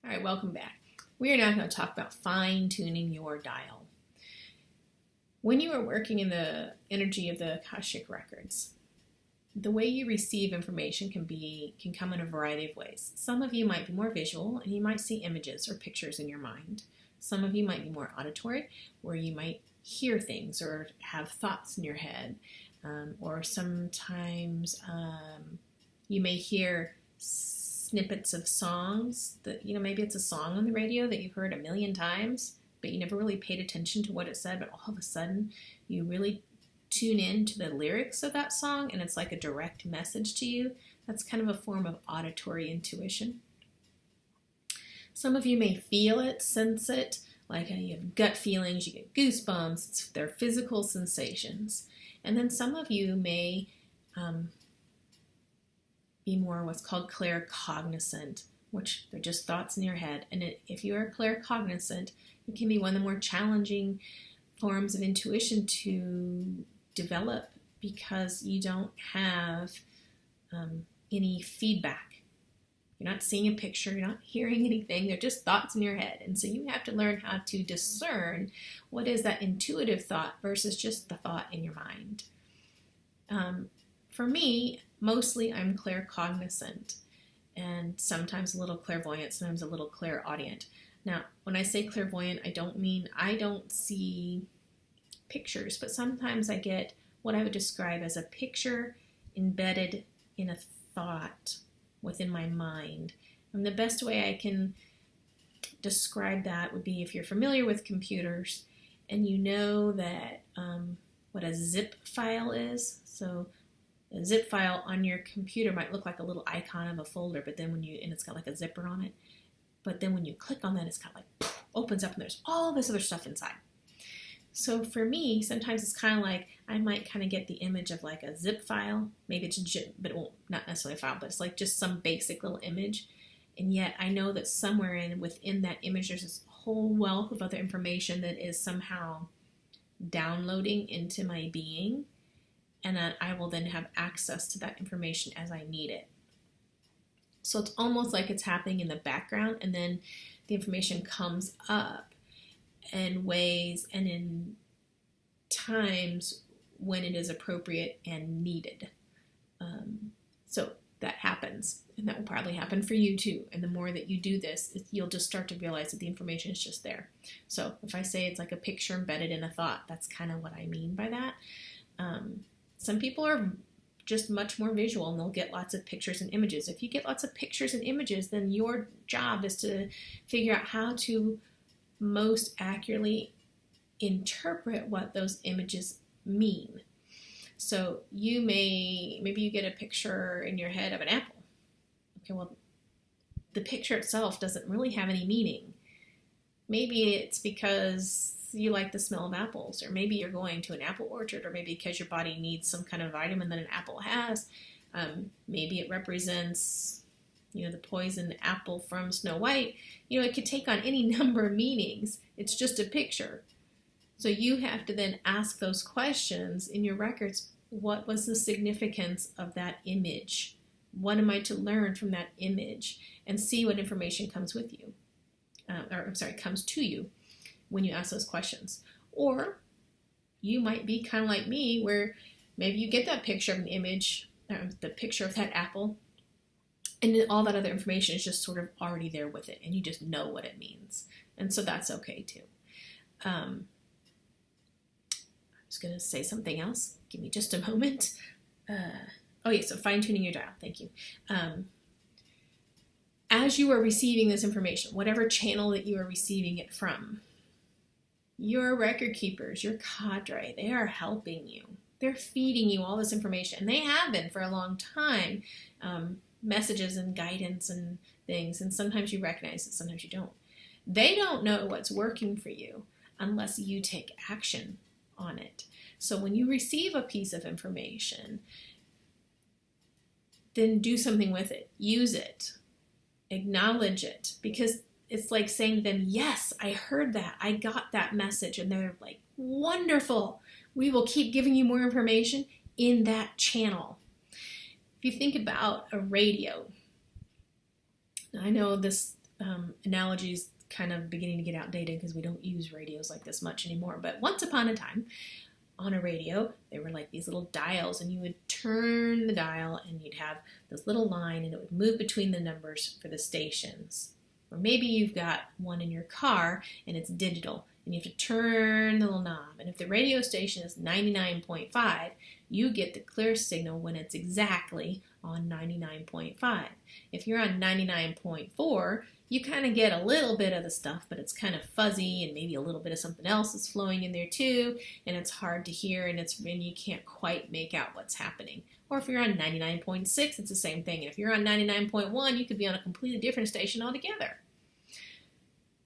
All right, welcome back. We are now going to talk about fine-tuning your dial. When you are working in the energy of the Akashic Records, the way you receive information can come in a variety of ways. Some of you might be more visual, and you might see images or pictures in your mind. Some of you might be more auditory, where you might hear things or have thoughts in your head. Or sometimes you may hear snippets of songs that, maybe it's a song on the radio that you've heard a million times, but you never really paid attention to what it said, but all of a sudden you really tune in to the lyrics of that song and it's like a direct message to you. That's kind of a form of auditory intuition. Some of you may feel it, sense it, like you have gut feelings, you get goosebumps, they're physical sensations. And then some of you may be more what's called claircognizant, which they're just thoughts in your head. And if you are claircognizant, it can be one of the more challenging forms of intuition to develop because you don't have any feedback. You're not seeing a picture, you're not hearing anything, they're just thoughts in your head. And so you have to learn how to discern what is that intuitive thought versus just the thought in your mind. For me, mostly I'm claircognizant and sometimes a little clairvoyant, sometimes a little clairaudient. Now, when I say clairvoyant, I don't mean I don't see pictures, but sometimes I get what I would describe as a picture embedded in a thought within my mind. And the best way I can describe that would be if you're familiar with computers and you know that what a zip file is. So a zip file on your computer might look like a little icon of a folder, but then and it's got like a zipper on it. But then when you click on that, it's kind of like opens up and there's all this other stuff inside. So for me, sometimes it's kind of like I might kind of get the image of like a zip file. Maybe it's but it won't, not necessarily a file, but it's like just some basic little image. And yet I know that somewhere within that image, there's this whole wealth of other information that is somehow downloading into my being. And that I will then have access to that information as I need it. So it's almost like it's happening in the background, and then the information comes up in ways and in times when it is appropriate and needed. So that happens, and that will probably happen for you too. And the more that you do this, you'll just start to realize that the information is just there. So if I say it's like a picture embedded in a thought, that's kind of what I mean by that. Some people are just much more visual and they'll get lots of pictures and images. If you get lots of pictures and images, then your job is to figure out how to most accurately interpret what those images mean. So maybe you get a picture in your head of an apple. Okay, well, the picture itself doesn't really have any meaning. Maybe it's because you like the smell of apples, or maybe you're going to an apple orchard, or maybe because your body needs some kind of vitamin that an apple has. Maybe it represents, the poison apple from Snow White. It could take on any number of meanings. It's just a picture. So you have to then ask those questions in your records. What was the significance of that image? What am I to learn from that image? And see what information comes with you. Comes to you when you ask those questions. Or you might be kind of like me, where maybe you get that picture of an image, the picture of that apple, and then all that other information is just sort of already there with it, and you just know what it means. And so that's okay too. I was going to say something else. Give me just a moment. So fine-tuning your dial. Thank you. As you are receiving this information, whatever channel that you are receiving it from, your record keepers, your cadre, they are helping you. They're feeding you all this information, and they have been for a long time, messages and guidance and things, and sometimes you recognize it, sometimes you don't. They don't know what's working for you unless you take action on it. So when you receive a piece of information, then do something with it. Use it. Acknowledge it, because it's like saying to them, yes, I heard that. I got that message. And they're like, wonderful. We will keep giving you more information in that channel. If you think about a radio, I know this analogy is kind of beginning to get outdated because we don't use radios like this much anymore. But once upon a time, on a radio, there were like these little dials, and you would turn the dial and you'd have this little line and it would move between the numbers for the stations. Or maybe you've got one in your car and it's digital and you have to turn the little knob. And if the radio station is 99.5, you get the clear signal when it's exactly on 99.5. If you're on 99.4, you kind of get a little bit of the stuff, but it's kind of fuzzy and maybe a little bit of something else is flowing in there too, and it's hard to hear and you can't quite make out what's happening. Or if you're on 99.6, it's the same thing. And if you're on 99.1, you could be on a completely different station altogether.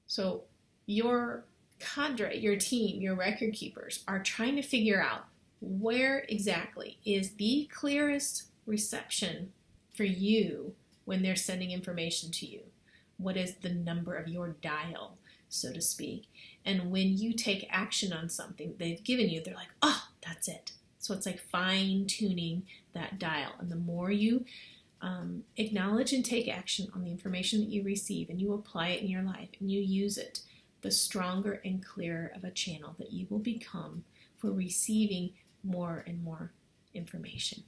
So your cadre, your team, your record keepers are trying to figure out where exactly is the clearest reception for you when they're sending information to you. What is the number of your dial, so to speak? And when you take action on something they've given you, they're like, oh, that's it. So it's like fine-tuning that dial. And the more you acknowledge and take action on the information that you receive and you apply it in your life and you use it, the stronger and clearer of a channel that you will become for receiving more and more information.